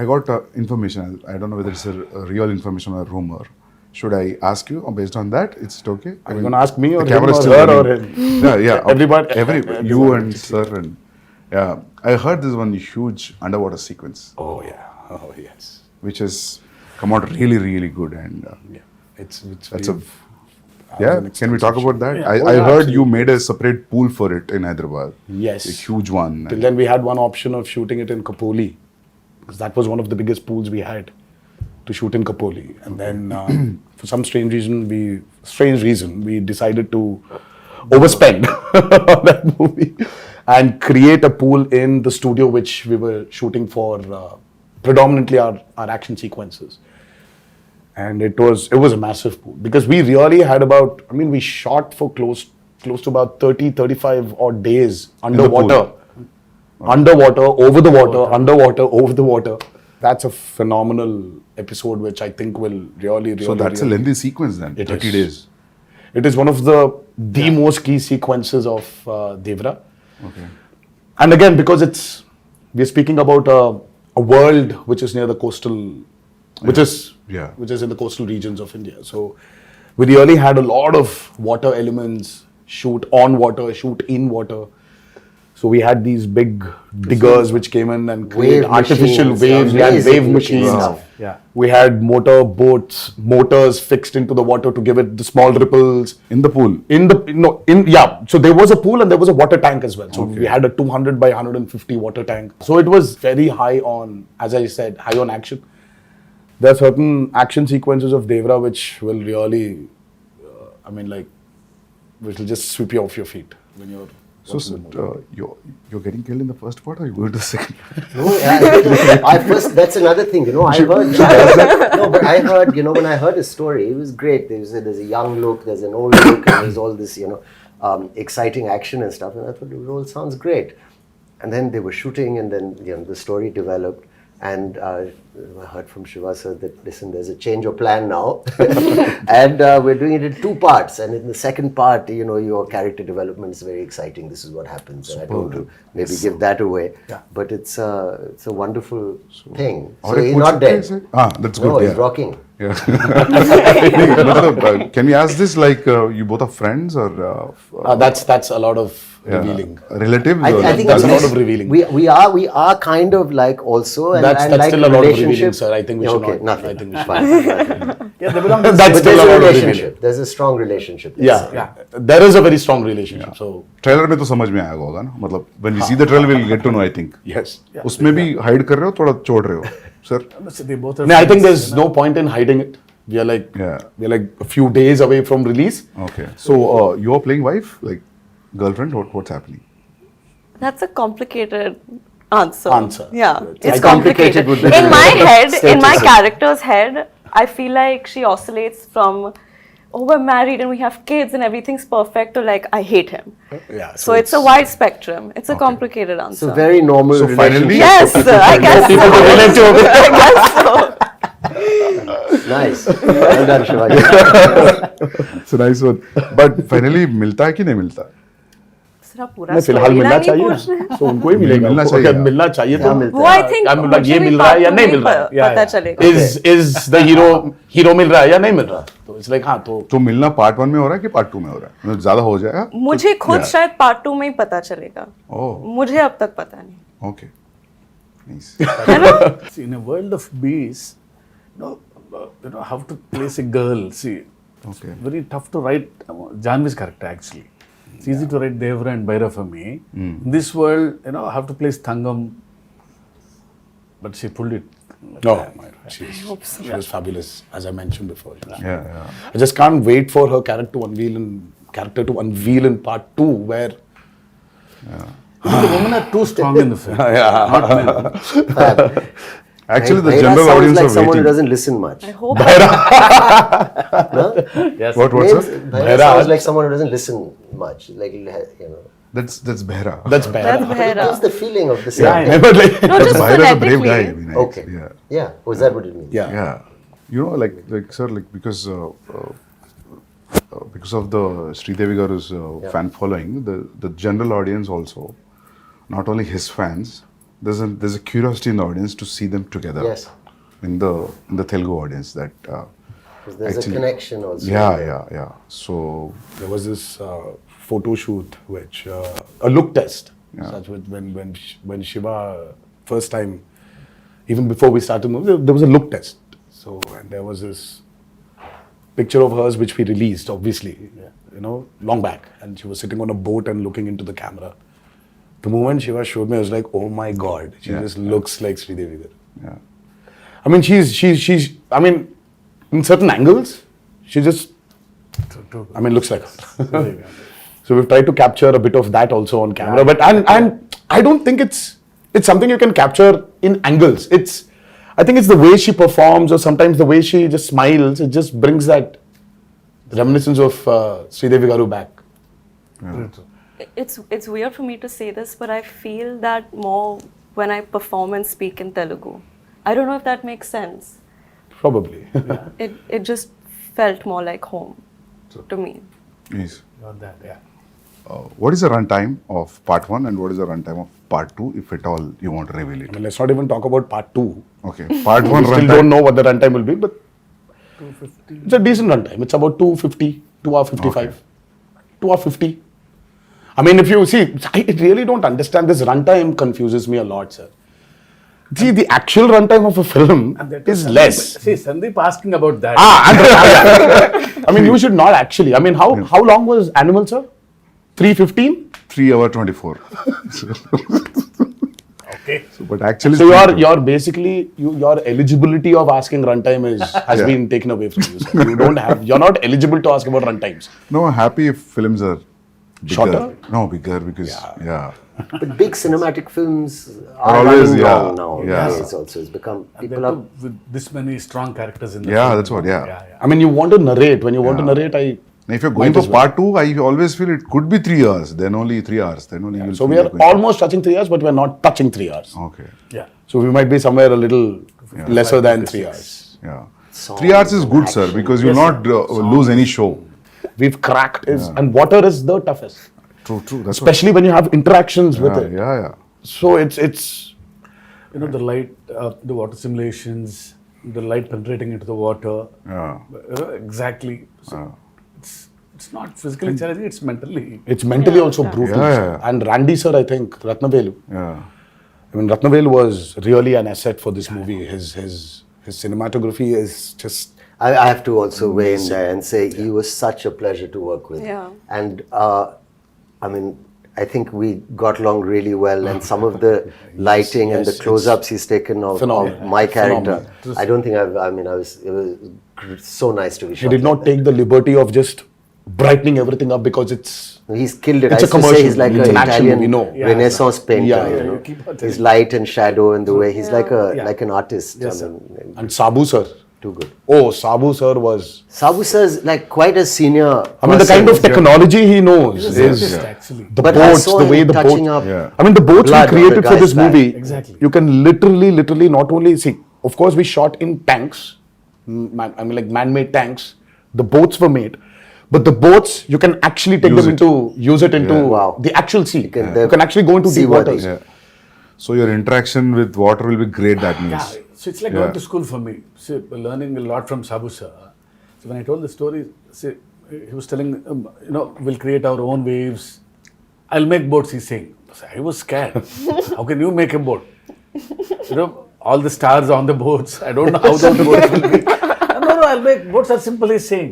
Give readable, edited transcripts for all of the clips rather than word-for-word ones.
got information. I don't know whether it's a real information or a rumor. Should I ask you based on that? It's okay? Are you going to ask me or the him camera or still her or running. him? Yeah. Everybody. You and sir and yeah. I heard this one huge underwater sequence. Oh yeah. Oh yes. Which has come out really, really good and Yeah. It's that's a yeah. Can we talk about that? Yeah. I heard Absolutely. you made a separate pool for it in Hyderabad. Yes. A huge one. Till then we had one option of shooting it in Kapoli because that was one of the biggest pools we had to shoot in Kapoli. And then for some strange reason we decided to overspend on that movie and create a pool in the studio which we were shooting for predominantly our action sequences. And it was a massive pool because we really had we shot for close to about 35 odd days underwater. Underwater, over the water, underwater, over the water. That's a phenomenal episode which I think will really So that's a lengthy sequence then, 30 days. It is one of the most key sequences of DEVARA. Okay. And again, because we're speaking about a world which is near the coastal, which is in the coastal regions of India. So we really had a lot of water elements, shoot on water, shoot in water. So we had these big diggers which came in and created artificial waves. We had wave machines. Yeah. We had motors fixed into the water to give it the small ripples. In the pool? So there was a pool and there was a water tank as well. So we had a 200 by 150 water tank. So it was very high on, as I said, high on action. There are certain action sequences of DEVARA which will really, which will just sweep you off your feet when you're. So you're getting killed in the first part, or you go to the second? No, that's another thing, I heard. No, but I heard, when I heard his story, it was great. There's a young look, there's an old look, and there's all this, exciting action and stuff. And I thought the role sounds great. And then they were shooting, and then the story developed. And I heard from Shiva sir that, listen, there's a change of plan now. And we're doing it in 2 parts. And in the second part, your character development is very exciting. This is what happens. And I don't want to maybe give that away. Yeah. But it's a wonderful thing. So he's not dead. That's good. No, he's rocking. Yeah. Can we ask this like you both are friends or? That's a lot of revealing. Relatives? I think that's a lot of revealing. We are kind of like also. And that's like still a lot of revealing, sir. I think we should not. Nothing. I think we should. Fine. Yeah, that's still a lot of revealing. There's a strong relationship. Yeah. There is a very strong relationship. So trailer में तो समझ में आएगा होगा ना मतलब when we see the trailer we'll get to know I think. Yes. उसमें भी hide कर रहे हो थोड़ा छोड़ रहे हो sir. They both are I think there's no point in hiding it. We are like a few days away from release. Okay. So you're playing wife, like girlfriend. What's happening? That's a complicated answer. Yeah, it's complicated. In my head, in my character's head, I feel like she oscillates from, oh, we're married and we have kids and everything's perfect, to like, I hate him. Yeah. So it's a wide spectrum. It's a complicated answer. So very normal. So finally, yes, I guess so. I guess so. Nice. Well done, Shivaji. It's a nice one. But finally, मिलता है कि नहीं मिलता? फिलहाल मिलना चाहिए, तो उनको ही मिलेगा, मिलना चाहिए तो वो I think ये मिल रहा है या नहीं मिल रहा है, पता चलेगा. Is the hero मिल रहा है या नहीं मिल रहा, तो it's like हाँ तो मिलना पार्ट 1 में हो रहा है कि पार्ट 2 में हो रहा है, ज्यादा हो जाएगा. मुझे खुद शायद पार्ट 2 में ही पता चलेगा. मुझे अब तक पता नहीं. Okay. Nice. See, in a world of bees, how to place a girl. See, it's very tough to write Janvi's character actually. It's easy to write Devara and Bhaira for me. In this world, I have to place Thangam. But she pulled it. She was fabulous, as I mentioned before. Yeah. I just can't wait for her character to unveil in part 2, where the women are too strong in the film. Actually, the Bhaira general audience sounds like are someone who waiting. doesn't listen much. I hope. Yes. What sir? Bhaira sounds like someone who doesn't listen much. Like, That's Behra. That's Bhaira. That's the feeling of the same. Yeah, but like, No, just Bhaira is a brave guy. phonetically. Okay. Yeah. Was that what it means? yeah. Like sir, like because of the Sridevi Garu's fan following, the general audience also, not only his fans, there's a curiosity in the audience to see them together. Yes. In the Telugu audience, that 'Cause there's a connection also. Yeah. So There was this photo shoot, which a look test. Yeah. Such with when Shiva first time, even before we started moving, there was a look test. So and there was this picture of hers which we released, obviously, long back, and she was sitting on a boat and looking into the camera. The moment Shiva showed me, I was like, oh my God, she just looks like Sridevi there. yeah. I mean, she's. I mean, in certain angles, she just. I mean, looks like her. So we've tried to capture a bit of that also on camera, but and I don't think it's something you can capture in angles. I think it's the way she performs, or sometimes the way she just smiles. It just brings that reminiscence of Sridevi Garu back. It's weird for me to say this, but I feel that more when I perform and speak in Telugu. I don't know if that makes sense. Probably. It just felt more like home to me. Yes. Got that, yeah. What is the runtime of part 1 and what is the runtime of part 2, if at all you want to reveal it? I mean, let's not even talk about part 2. Okay, part 1 We still runtime. don't know what the runtime will be, but 250. It's a decent runtime. It's about 250, 2 hour 55, 2 hour 50. I mean, if you see, I really don't understand this runtime. Confuses me a lot, sir. See, the actual runtime of a film is less. See, Sandeep asking about that. I mean, you should not actually. I mean, how long was Animal, sir? 3:15. 3 hour 24. Okay. But actually, So you're basically your eligibility of asking runtime has been taken away from you, sir. You're not eligible to ask about runtimes. no, happy if films are bigger. Shorter? No, bigger because But big cinematic films Are are always, running yeah, long now. yeah. It's also, it's become, And people then are, too, with this many strong characters in the Yeah, film. that's what, yeah. yeah. I mean, you want to narrate. When you want to narrate, Now, if you're going Might for as well. part 2, I always feel it could be 3 hours. Then only 3 hours. Then only you'll So feel we are like going- almost touching 3 hours, but we're not touching 3 hours. Okay. Yeah. So we might be somewhere a little lesser than 3 hours. Yeah. Songs 3 hours is good, sir, action. because you'll not lose any show. We've cracked and water is the toughest, True. That's especially when you have interactions with what, it. yeah. So it's The light, the water simulations, the light penetrating into the water. Yeah. Exactly. So it's not physically challenging, it's mentally. also brutal. Yeah, sir. yeah. And Randy sir, I think Ratnavelu. Yeah. I mean, Ratnavelu was really an asset for this movie. His cinematography is just. I have to also weigh in there and say he was such a pleasure to work with. Yeah. And I mean, I think we got along really well, and some of the lighting and the yes, close-ups he's taken of phenomenal. my character. Phenomenal. I don't think it was so nice to be shot. He did not like take the liberty of just brightening everything up because it's. that. He's killed it. It's I a used to say commercial. he's like It's an an action Italian movie, no. Yeah, Renaissance painter. Yeah, you yeah, know? you keep on telling His light and shadow and the way he's like Yeah. an artist. Yes, I mean, And Sabu sir. too good. Oh, Sabu sir was. Sabu sir is like quite a senior. I mean, the kind of person. technology he knows He's is artist, actually. the But I boats, saw the way him the touching boats. up. Yeah. I mean, the boats we blood on created the for guy's this back. movie. Exactly. You can literally not only see. Of course, we shot in tanks. I mean, like man-made tanks. The boats were made, but the boats you can actually take them use it into Wow. the actual sea. You can- can actually go into deep seaworthy. waters. Yeah. So your interaction with water will be great, that means. Yeah, so it's like going to school for me. See, learning a lot from Sabu sir. So when I told the story, see, he was telling, we'll create our own waves. I'll make boats, he's saying. So I was scared. How can you make a boat? All the stars on the boats. I don't know how those boats will be. No, I'll make boats are simple, he's saying.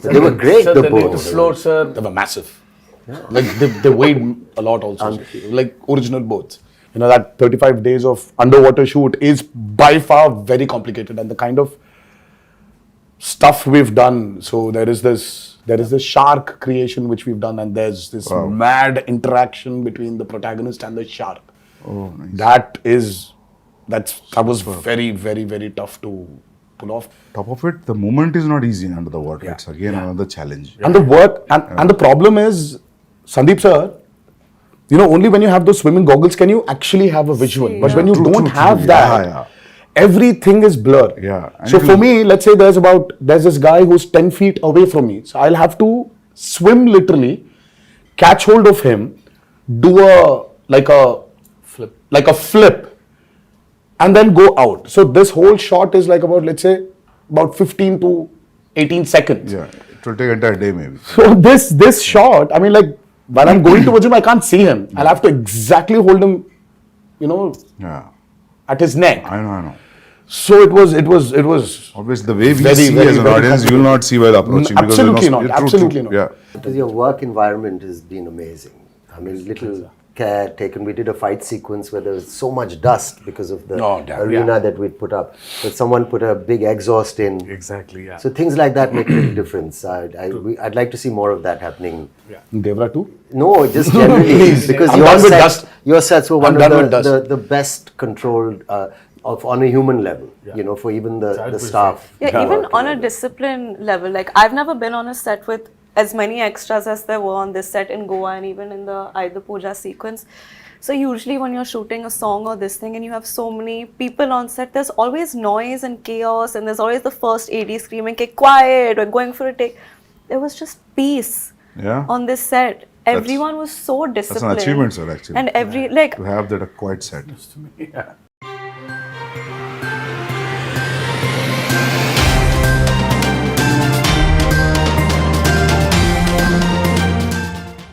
They were great, Sir, the they need to boats. float, sir. They were massive. Like they weighed a lot also. Like original boats. That 35 days of underwater shoot is by far very complicated, and the kind of stuff we've done. So there is this shark creation which we've done, and there's this mad interaction between the protagonist and the shark. Oh, nice. That was very, very, very tough to pull off. Top of it, the movement is not easy under the water. It's again another challenge. And the work and the problem is, Sandeep sir, only when you have those swimming goggles can you actually have a visual. See, But when you True, don't true, have true. that, Yeah. everything is blur. Yeah. And So it for will- me, let's say there's this guy who's 10 feet away from me. So I'll have to swim literally, catch hold of him, do a Flip. like a flip, and then go out. So this whole shot is like about, let's say, about 15 to 18 seconds. Yeah, it will take entire day maybe. So this shot, I mean, like while I'm going towards him, I can't see him. I'll have to exactly hold him, Yeah, at his neck. I know. So it was. Obviously, the way we Very, see very, as an very audience, you will not see while approaching. Absolutely not, True, absolutely not. Yeah. Because your work environment has been amazing. I mean, little care taken. We did a fight sequence where there was so much dust because of the Oh, damn, arena yeah. that we'd put up. But someone put a big exhaust in. Exactly, yeah. So things like that make a big difference. I'd like to see more of that happening. Devara too? No, just generally. Please. Because I'm your done with sets, dust. your sets were one I'm done of with dust. the best controlled on a human level, for even the staff. Yeah, even on a discipline level, like I've never been on a set with as many extras as there were on this set in Goa and even in the Aida Puja sequence. So usually when you're shooting a song or this thing and you have so many people on set, there's always noise and chaos, and there's always the first AD screaming, "Okay, quiet," or going for a take. There was just peace Yeah. on this set. Everyone was so That's disciplined. an achievement, sir, actually. And to have that a quiet set. Yeah.